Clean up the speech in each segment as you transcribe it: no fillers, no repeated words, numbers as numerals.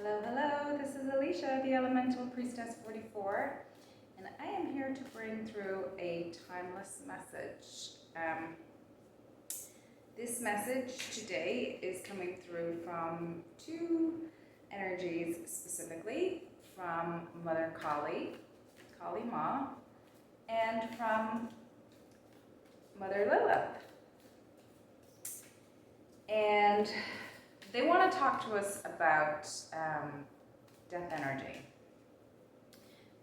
Hello, hello, this is Alicia, the Elemental Priestess 44, and I am here to bring through a timeless message. This message today is coming through from two energies specifically, from Mother Kali, Kali Ma, and from Mother Lilith. And they want to talk to us about death energy.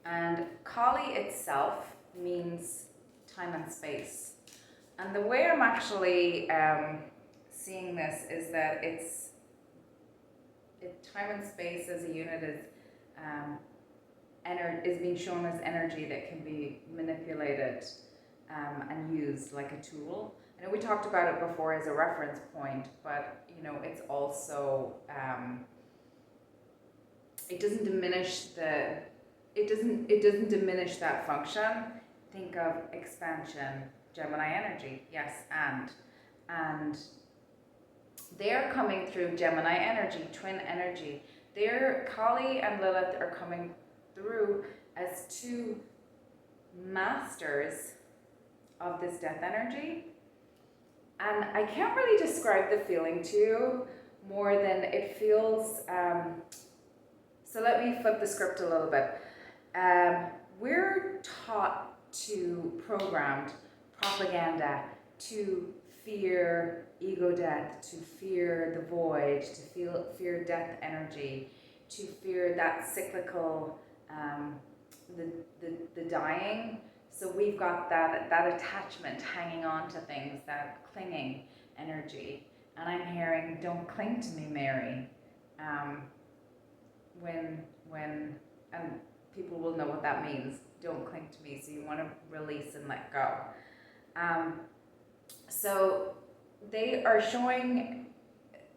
And Kali itself means time and space. And the way I'm actually seeing this is that time and space as a unit is being shown as energy that can be manipulated and used like a tool. I know we talked about it before as a reference point, but it's also it doesn't diminish that function. Think of expansion, Gemini energy, yes, and they're coming through Gemini energy, twin energy. Kali and Lilith are coming through as two masters of this death energy. And I can't really describe the feeling to you more than it feels. So let me flip the script a little bit. We're taught programmed propaganda to fear ego death, to fear the void, to fear death energy, to fear that cyclical, the dying. So we've got that attachment hanging on to things, that clinging energy. And I'm hearing, don't cling to me, Mary. When people will know what that means. Don't cling to me. So you want to release and let go. So they are showing,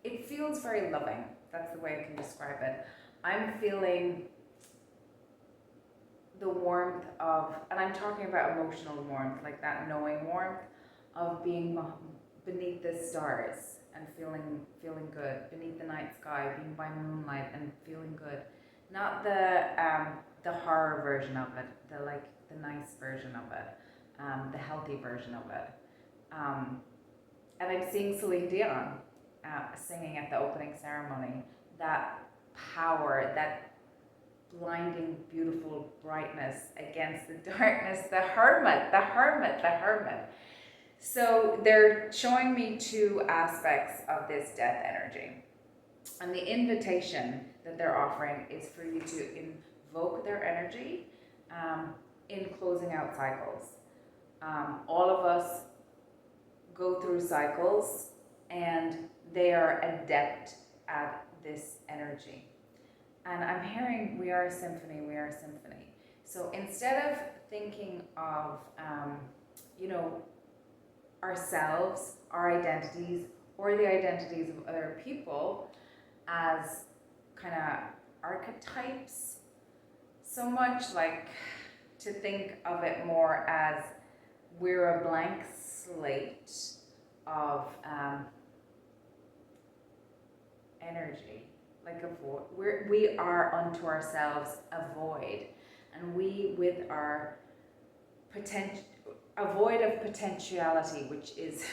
it feels very loving. That's the way I can describe it. I'm feeling the warmth of, and I'm talking about emotional warmth, like that knowing warmth of being beneath the stars and feeling good, beneath the night sky, being by moonlight and feeling good. Not the horror version of it, the nice version of it, the healthy version of it. And I'm seeing Celine Dion singing at the opening ceremony. That power, that blinding, beautiful brightness against the darkness, the hermit. So they're showing me two aspects of this death energy. And the invitation that they're offering is for you to invoke their energy in closing out cycles. All of us go through cycles, and they are adept at this energy. And I'm hearing, we are a symphony. So instead of thinking of, ourselves, our identities, or the identities of other people as kind of archetypes, so much like to think of it more as we're a blank slate of energy. Like a void. We are unto ourselves a void, and we with our a void of potentiality, which is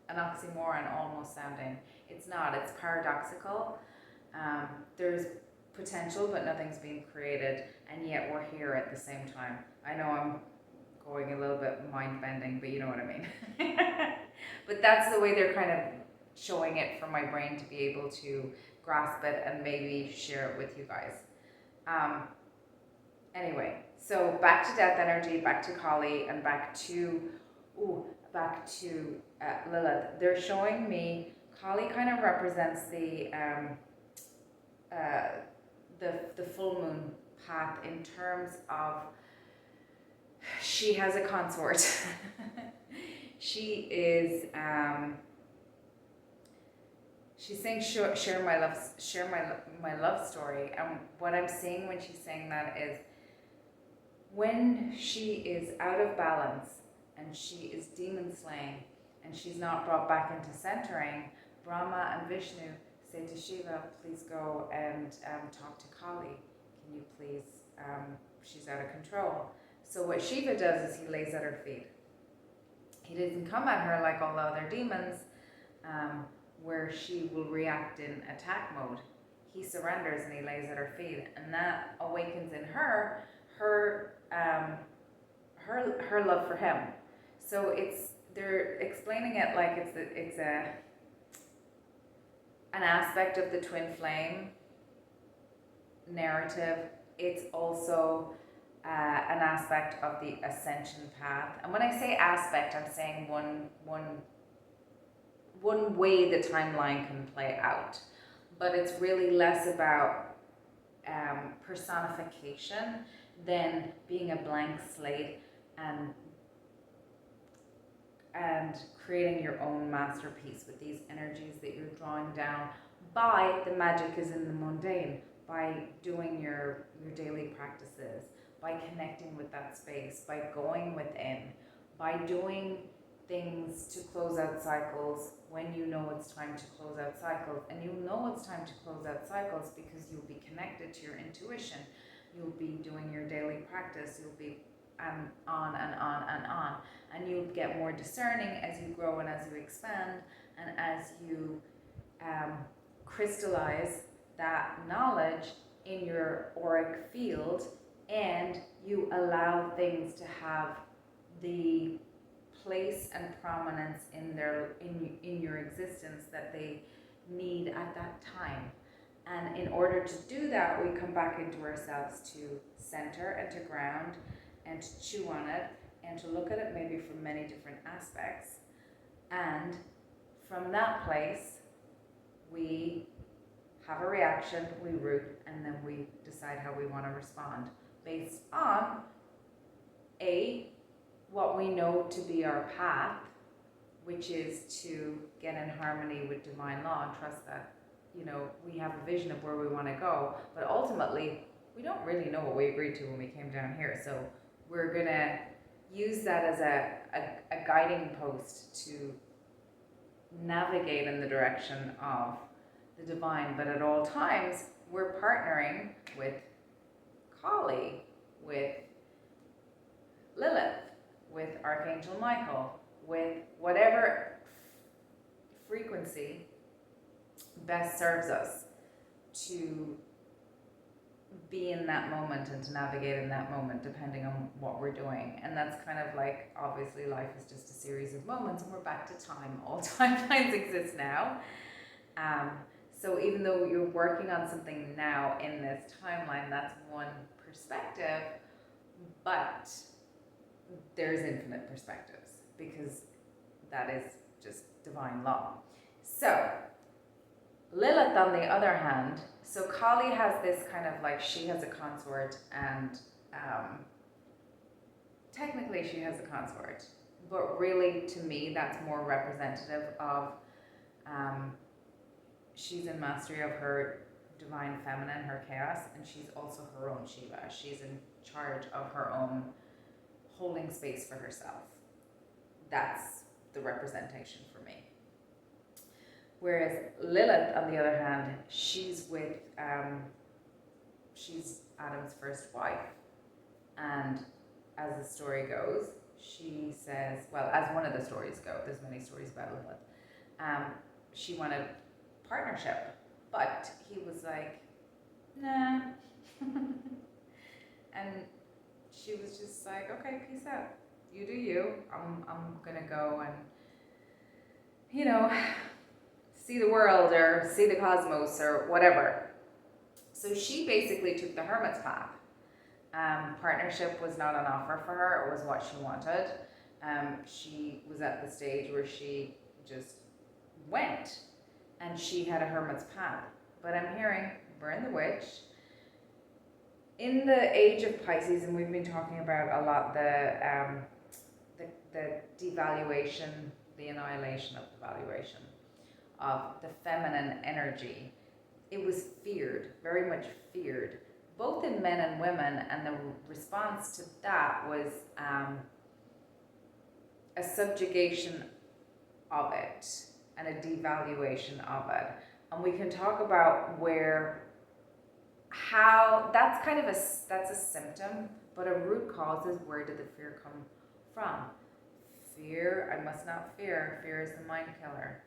an oxymoron almost sounding. It's not. It's paradoxical. There's potential, but nothing's being created, and yet we're here at the same time. I know I'm going a little bit mind-bending, but you know what I mean. But that's the way they're kind of showing it for my brain to be able to grasp it and maybe share it with you guys. Anyway, so back to death energy, back to Kali, and back to Lilith. They're showing me Kali kind of represents the full moon path in terms of she has a consort. She is she's saying share my love story, and what I'm seeing when she's saying that is when she is out of balance and she is demon slaying and she's not brought back into centering, Brahma and Vishnu say to Shiva, please go and talk to Kali. Can you please, she's out of control. So what Shiva does is he lays at her feet. He doesn't come at her like all the other demons, where she will react in attack mode. He surrenders and he lays at her feet, and that awakens in her love for him. So they're explaining it like it's an aspect of the twin flame narrative. It's also an aspect of the ascension path. And when I say aspect, I'm saying one way the timeline can play out. But it's really less about personification than being a blank slate and creating your own masterpiece with these energies that you're drawing down by the magic is in the mundane, by doing your daily practices, by connecting with that space, by going within, by doing things to close out cycles when you know it's time to close out cycles. And you'll know it's time to close out cycles because you'll be connected to your intuition. You'll be doing your daily practice. You'll be on and on and on. And you'll get more discerning as you grow and as you expand and as you crystallize that knowledge in your auric field, and you allow things to have the place and prominence in your existence that they need at that time. And in order to do that, we come back into ourselves to center and to ground and to chew on it and to look at it maybe from many different aspects. And from that place, we have a reaction, we root, and then we decide how we want to respond based on what we know to be our path, which is to get in harmony with divine law and trust that, we have a vision of where we want to go, but ultimately we don't really know what we agreed to when we came down here. So we're gonna use that as a guiding post to navigate in the direction of the divine, but at all times we're partnering with Kali, with Lilith, with Archangel Michael, with whatever frequency best serves us to be in that moment and to navigate in that moment depending on what we're doing. And that's kind of like, obviously life is just a series of moments and we're back to time. All timelines exist now. So even though you're working on something now in this timeline, that's one perspective, but there's infinite perspectives because that is just divine law. So Lilith, on the other hand, so Kali has this kind of like, she has a consort, and technically she has a consort, but really to me that's more representative of she's in mastery of her divine feminine, her chaos, and she's also her own Shiva. She's in charge of her own holding space for herself. That's the representation for me. Whereas Lilith, on the other hand, she's with, she's Adam's first wife. And as the story goes, she says, well, as one of the stories go, there's many stories about Lilith, she wanted partnership, but he was like, nah. And she was just like, okay, peace out. You do you. I'm gonna go and, see the world or see the cosmos or whatever. So she basically took the hermit's path. Partnership was not on offer for her. It was what she wanted. She was at the stage where she just went, and she had a hermit's path. But I'm hearing burn the witch. In the age of Pisces, and we've been talking about a lot the devaluation, the annihilation of the valuation of the feminine energy. It was feared, very much feared, both in men and women, and the response to that was a subjugation of it and a devaluation of it. And we can talk about how that's kind of that's a symptom, but a root cause is, where did the fear come from? Fear, I must not fear. Fear is the mind killer.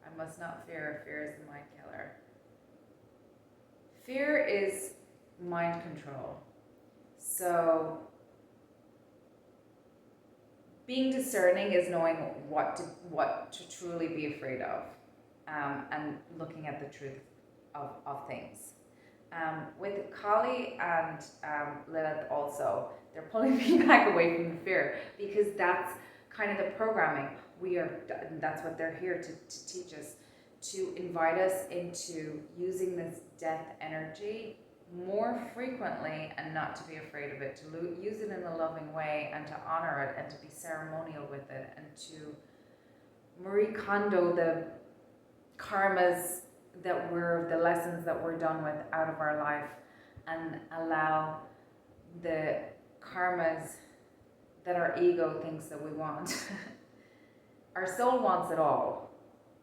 I must not fear. Fear is the mind killer. Fear is mind control. So being discerning is knowing what to truly be afraid of, and looking at the truth of things. With Kali and Lilith also, they're pulling me back away from the fear, because that's kind of the programming. That's what they're here to teach us, to invite us into using this death energy more frequently, and not to be afraid of it, to use it in a loving way, and to honor it, and to be ceremonial with it, and to Marie Kondo the karmas the lessons that we're done with out of our life, and allow the karmas that our ego thinks that we want. Our soul wants it all.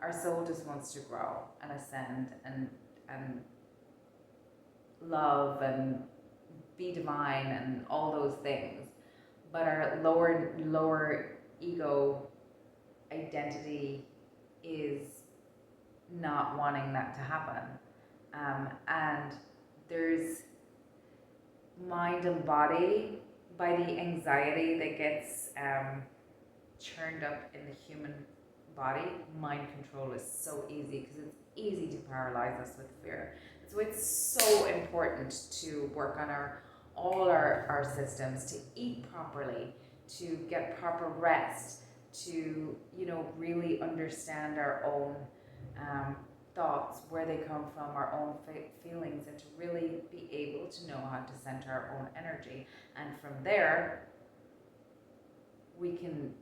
Our soul just wants to grow and ascend and love and be divine and all those things. But our lower ego identity is not wanting that to happen. And there's mind and body, by the anxiety that gets churned up in the human body. Mind control is so easy, because it's easy to paralyze us with fear. So it's so important to work on all our systems, to eat properly, to get proper rest, to really understand our own thoughts, where they come from, our own feelings, and to really be able to know how to center our own energy. And from there, we can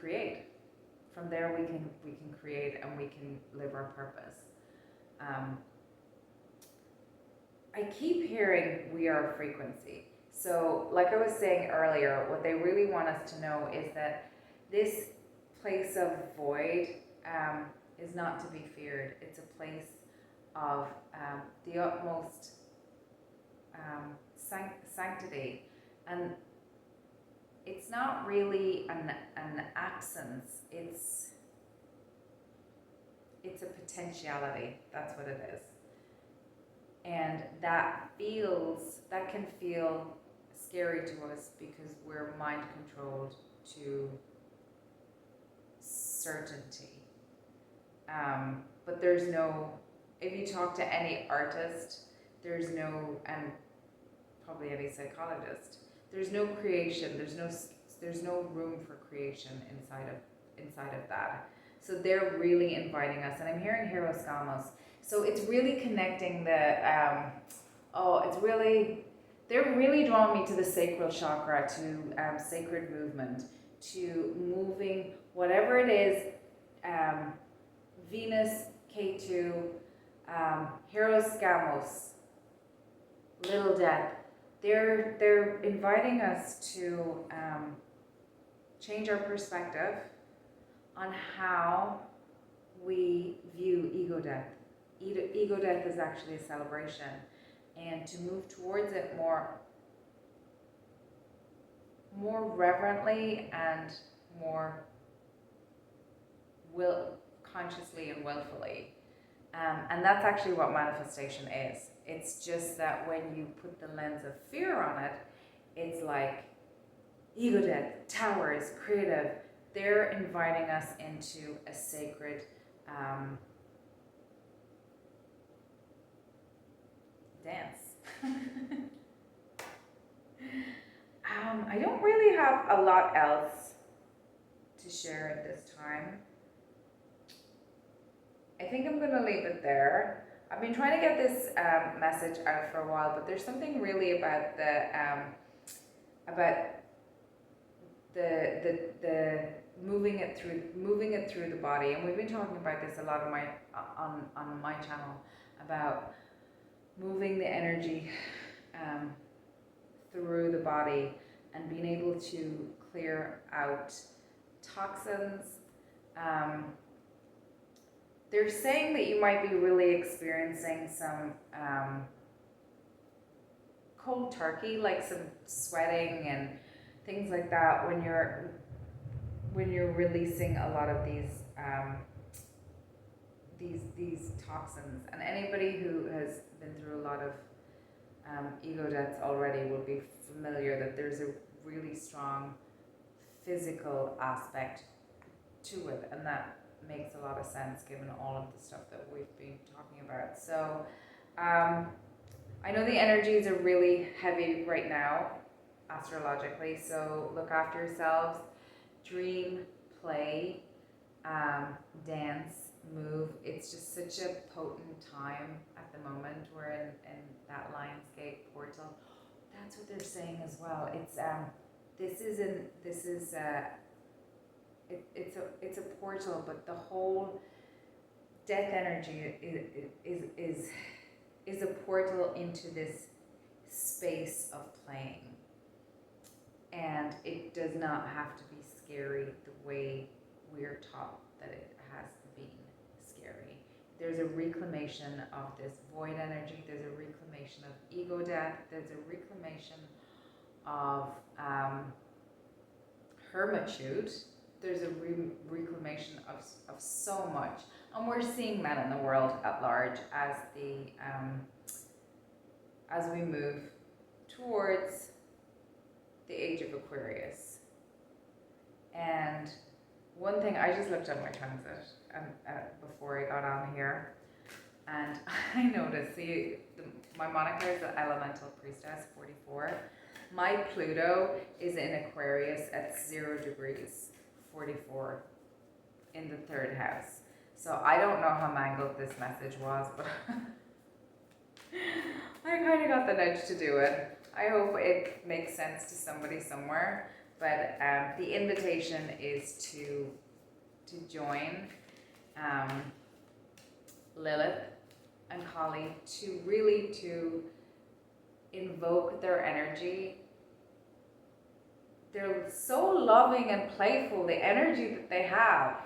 create. From there, we can create, and we can live our purpose. I keep hearing we are a frequency. So, like I was saying earlier, what they really want us to know is that this place of void is not to be feared. It's a place of the utmost sanctity, and it's not really an absence. It's a potentiality. That's what it is, and that can feel scary to us, because we're mind controlled to certainty. But there's no, if you talk to any artist, and probably any psychologist, there's no creation, there's no room for creation inside of that. So they're really inviting us, and I'm hearing Hieros Gamos. So it's really connecting they're really drawing me to the sacral chakra, to sacred movement, to moving whatever it is, Venus, K2, Hieros Gamos, Little Death. They're inviting us to change our perspective on how we view ego death. Ego death is actually a celebration, and to move towards it more reverently and more consciously and willfully. And that's actually what manifestation is. It's just that when you put the lens of fear on it, it's like ego death, towers, creative. They're inviting us into a sacred dance. I don't really have a lot else to share at this time. I think I'm going to leave it there. I've been trying to get this message out for a while, but there's something really about the moving it through the body, and we've been talking about this a lot on my channel, about moving the energy through the body and being able to clear out toxins, They're saying that you might be really experiencing some cold turkey, like some sweating and things like that when you're releasing a lot of these toxins. And anybody who has been through a lot of ego deaths already will be familiar that there's a really strong physical aspect to it, and that makes a lot of sense given all of the stuff that we've been talking about. So I know the energies are really heavy right now astrologically, so look after yourselves, dream, play, dance, move. It's just such a potent time at the moment. We're in that Lionsgate portal. That's what they're saying as well. It's it's a portal, but the whole death energy is a portal into this space of playing, and it does not have to be scary the way we're taught that it has been scary. There's a reclamation of this void energy. There's a reclamation of ego death. There's a reclamation of hermitude. There's a reclamation of so much, and we're seeing that in the world at large as we move towards the age of Aquarius. And one thing, I just looked at my transit before I got on here, and I noticed, my moniker is the Elemental Priestess 44. My Pluto is in Aquarius at 0 degrees 44 in the 3rd house. So I don't know how mangled this message was, but I kind of got the nudge to do it. I hope it makes sense to somebody somewhere. But the invitation is to join Lilith and Kali to invoke their energy. They're so loving and playful, the energy that they have,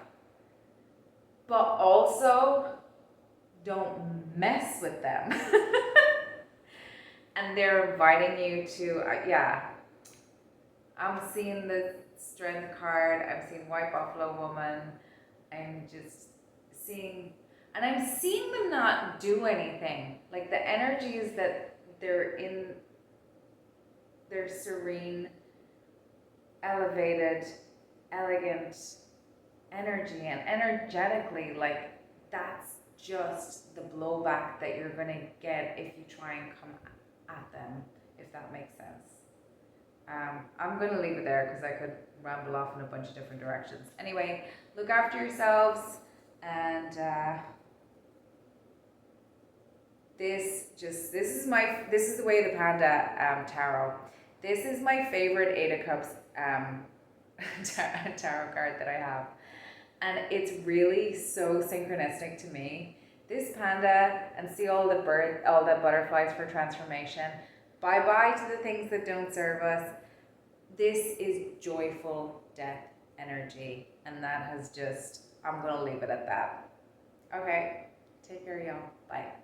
but also don't mess with them. And they're inviting you to, I'm seeing the Strength card, I'm seeing White Buffalo Woman, I'm just seeing, and I'm seeing them not do anything. Like the energy is that they're in their serene, elevated, elegant energy, and energetically, like that's just the blowback that you're going to get if you try and come at them, if that makes sense. I'm going to leave it there because I could ramble off in a bunch of different directions. Anyway, look after yourselves, and this is the Way of the Panda tarot. This is my favorite 8 of Cups tarot card that I have, and it's really so synchronistic to me. This panda, and see all the butterflies for transformation. Bye-bye to the things that don't serve us. This is joyful death energy, and that has just, I'm going to leave it at that. Okay, take care, y'all. Bye.